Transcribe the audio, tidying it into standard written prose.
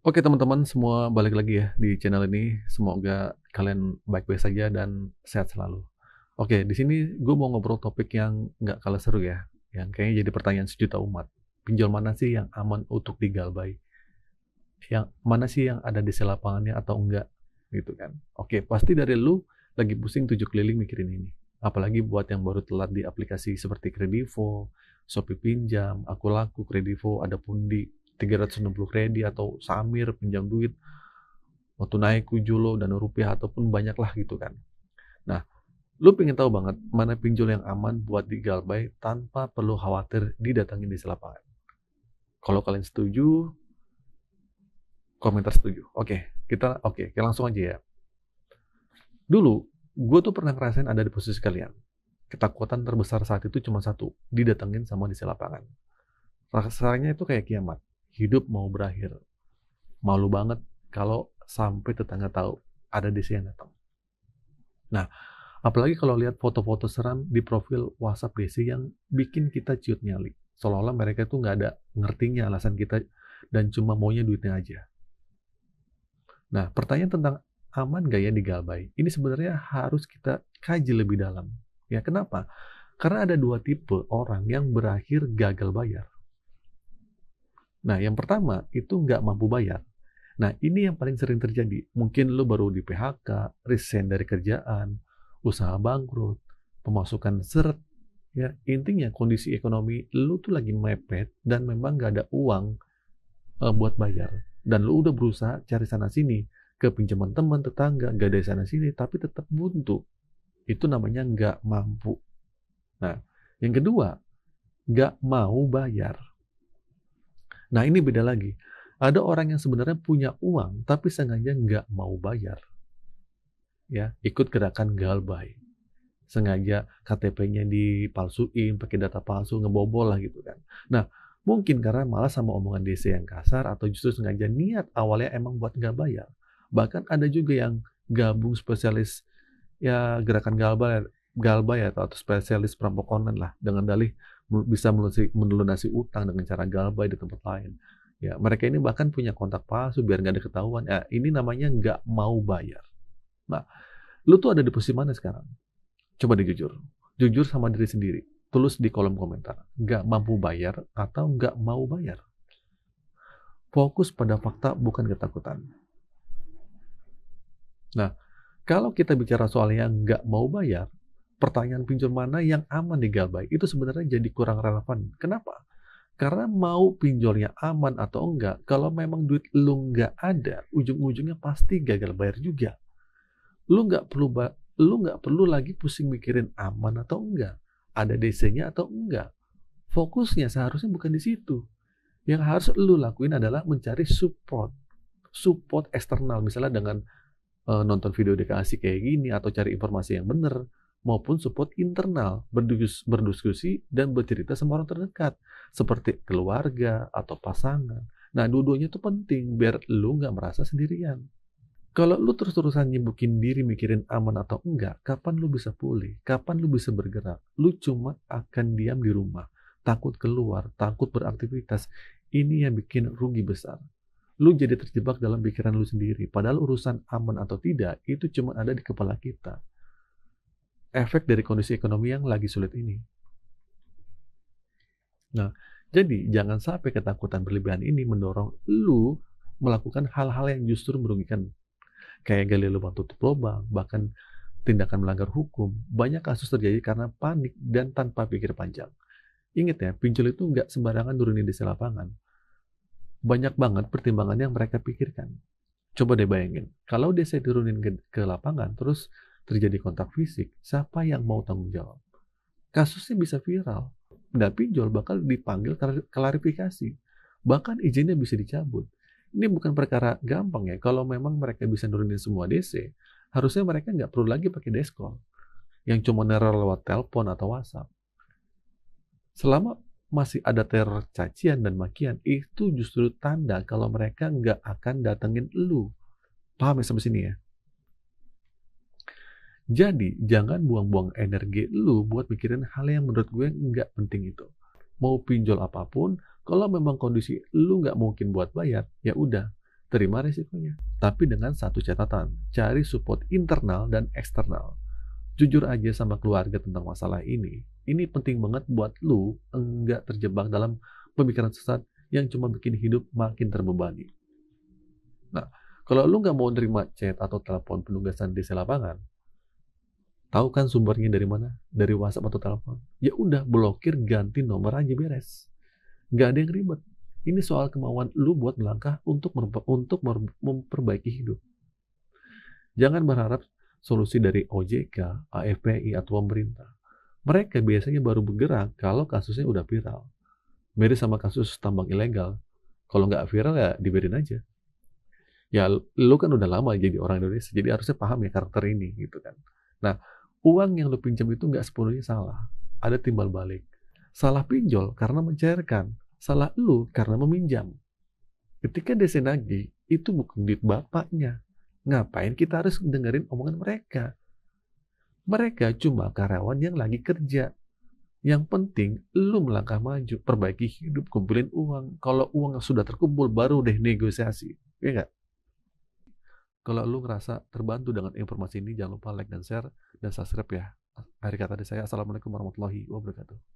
Oke teman-teman semua, balik lagi ya di channel ini. Semoga kalian baik-baik saja dan sehat selalu. Oke, di sini gue mau ngobrol topik yang nggak kalah seru ya, yang kayaknya jadi pertanyaan sejuta umat. Pinjol mana sih yang aman untuk digalbay? Yang mana sih yang ada di lapangannya atau enggak? Gitu kan. Oke, pasti dari lu lagi pusing tujuh keliling mikirin ini. Apalagi buat yang baru telat di aplikasi seperti Kredivo, Shopee Pinjam, Aku Laku, Kredivo, ada Pundi, 360 kredi atau Samir pinjam duit, waktu naik Kujolo, Dana Rupiah, ataupun banyak lah gitu kan. Nah, lu pengen tahu banget mana pinjol yang aman buat digalbay tanpa perlu khawatir didatangin di lapangan. Kalau kalian setuju, komentar setuju. Oke, langsung aja ya. Dulu, gue tuh pernah ngerasain ada di posisi kalian. Ketakutan terbesar saat itu cuma satu, didatengin sama di lapangan. Rasanya itu kayak kiamat. Hidup mau berakhir. Malu banget kalau sampai tetangga tahu ada DC yang datang. Nah, apalagi kalau lihat foto-foto seram di profil WhatsApp DC yang bikin kita ciut nyali. Seolah-olah mereka itu nggak ada ngertinya alasan kita dan cuma maunya duitnya aja. Nah, pertanyaan tentang aman gak ya digalbay? Ini sebenarnya harus kita kaji lebih dalam. Ya, kenapa? Karena ada dua tipe orang yang berakhir gagal bayar. Nah, yang pertama itu nggak mampu bayar. Nah, ini yang paling sering terjadi. Mungkin lo baru di PHK, resign dari kerjaan, usaha bangkrut, pemasukan seret. Ya, intinya kondisi ekonomi lo tuh lagi mepet dan memang nggak ada uang buat bayar. Dan lo udah berusaha cari sana-sini, ke pinjaman teman, tetangga, nggak ada sana-sini, tapi tetap buntu. Itu namanya nggak mampu. Nah, yang kedua, nggak mau bayar. Nah, ini beda lagi. Ada orang yang sebenarnya punya uang, tapi sengaja nggak mau bayar. Ya, ikut gerakan galbay. Sengaja KTP-nya dipalsuin, pakai data palsu, ngebobol lah gitu kan. Nah, mungkin karena malas sama omongan DC yang kasar, atau justru sengaja niat awalnya emang buat nggak bayar. Bahkan ada juga yang gabung spesialis ya gerakan galbay atau spesialis perampok online lah, dengan dalih bisa melunasi utang dengan cara galbay di tempat lain. Ya, mereka ini bahkan punya kontak palsu biar nggak ada ketahuan. Ya, ini namanya nggak mau bayar. Nah, lu tuh ada di posisi mana sekarang? Coba deh jujur. Jujur sama diri sendiri. Tulis di kolom komentar. Nggak mampu bayar atau nggak mau bayar. Fokus pada fakta bukan ketakutan. Nah, kalau kita bicara soal yang nggak mau bayar, pertanyaan pinjol mana yang aman digalbay itu sebenarnya jadi kurang relevan. Kenapa? Karena mau pinjolnya aman atau enggak, kalau memang duit lu nggak ada, ujung-ujungnya pasti gagal bayar juga. Lu nggak perlu lu nggak perlu lagi pusing mikirin aman atau enggak, ada DC-nya atau enggak. Fokusnya seharusnya bukan di situ. Yang harus lu lakuin adalah mencari support eksternal, misalnya dengan nonton video edukasi kayak gini atau cari informasi yang benar, maupun support internal, berdiskusi dan bercerita sama orang terdekat seperti keluarga atau pasangan. Nah, dua-duanya itu penting biar lu nggak merasa sendirian. Kalau lu terus-terusan nyibukin diri mikirin aman atau enggak, kapan lu bisa pulih? Kapan lu bisa bergerak? Lu cuma akan diam di rumah, takut keluar, takut beraktivitas. Ini yang bikin rugi besar. Lu jadi terjebak dalam pikiran lu sendiri. Padahal urusan aman atau tidak, itu cuma ada di kepala kita. Efek dari kondisi ekonomi yang lagi sulit ini. Nah, jadi jangan sampai ketakutan berlebihan ini mendorong lu melakukan hal-hal yang justru merugikan. Kayak gali lubang tutup lubang, bahkan tindakan melanggar hukum. Banyak kasus terjadi karena panik dan tanpa pikir panjang. Ingat ya, pinjol itu nggak sembarangan nurunin di lapangan. Banyak banget pertimbangan yang mereka pikirkan. Coba deh bayangin, kalau DC turunin ke lapangan, terus terjadi kontak fisik, siapa yang mau tanggung jawab? Kasusnya bisa viral, dan pinjol bakal dipanggil klarifikasi. Bahkan izinnya bisa dicabut. Ini bukan perkara gampang ya, kalau memang mereka bisa nurunin semua DC, harusnya mereka nggak perlu lagi pakai deskol, yang cuma neror lewat telepon atau WhatsApp. Selama masih ada teror cacian dan makian, itu justru tanda kalau mereka nggak akan datengin lu. Paham ya sampai sini ya? Jadi, jangan buang-buang energi lu buat mikirin hal yang menurut gue nggak penting itu. Mau pinjol apapun, kalau memang kondisi lu nggak mungkin buat bayar, ya udah, terima risikonya. Tapi dengan satu catatan, cari support internal dan eksternal. Jujur aja sama keluarga tentang masalah ini. Ini penting banget buat lu enggak terjebak dalam pemikiran sesat yang cuma bikin hidup makin terbebani. Nah, kalau lu nggak mau nerima chat atau telepon penugasan desa lapangan, tahu kan sumbernya dari mana? Dari WhatsApp atau telepon? Ya udah, blokir, ganti nomor aja, beres. Nggak ada yang ribet. Ini soal kemauan lu buat melangkah untuk memperbaiki hidup. Jangan berharap solusi dari OJK, AFPI, atau pemerintah. Mereka biasanya baru bergerak kalau kasusnya udah viral. Mirip sama kasus tambang ilegal. Kalau nggak viral ya dibiarin aja. Ya lu kan udah lama jadi orang Indonesia, jadi harusnya paham ya karakter ini gitu kan. Nah, uang yang lu pinjam itu nggak sepenuhnya salah. Ada timbal balik. Salah pinjol karena mencairkan. Salah lu karena meminjam. Ketika dia nagih, itu bukan duit bapaknya. Ngapain kita harus dengerin omongan mereka? Mereka cuma karyawan yang lagi kerja. Yang penting, lu melangkah maju, perbaiki hidup, kumpulin uang. Kalau uang sudah terkumpul, baru deh negosiasi. Ya nggak? Kalau lu ngerasa terbantu dengan informasi ini, jangan lupa like dan share, dan subscribe ya. Akhir kata dari saya, Assalamualaikum warahmatullahi wabarakatuh.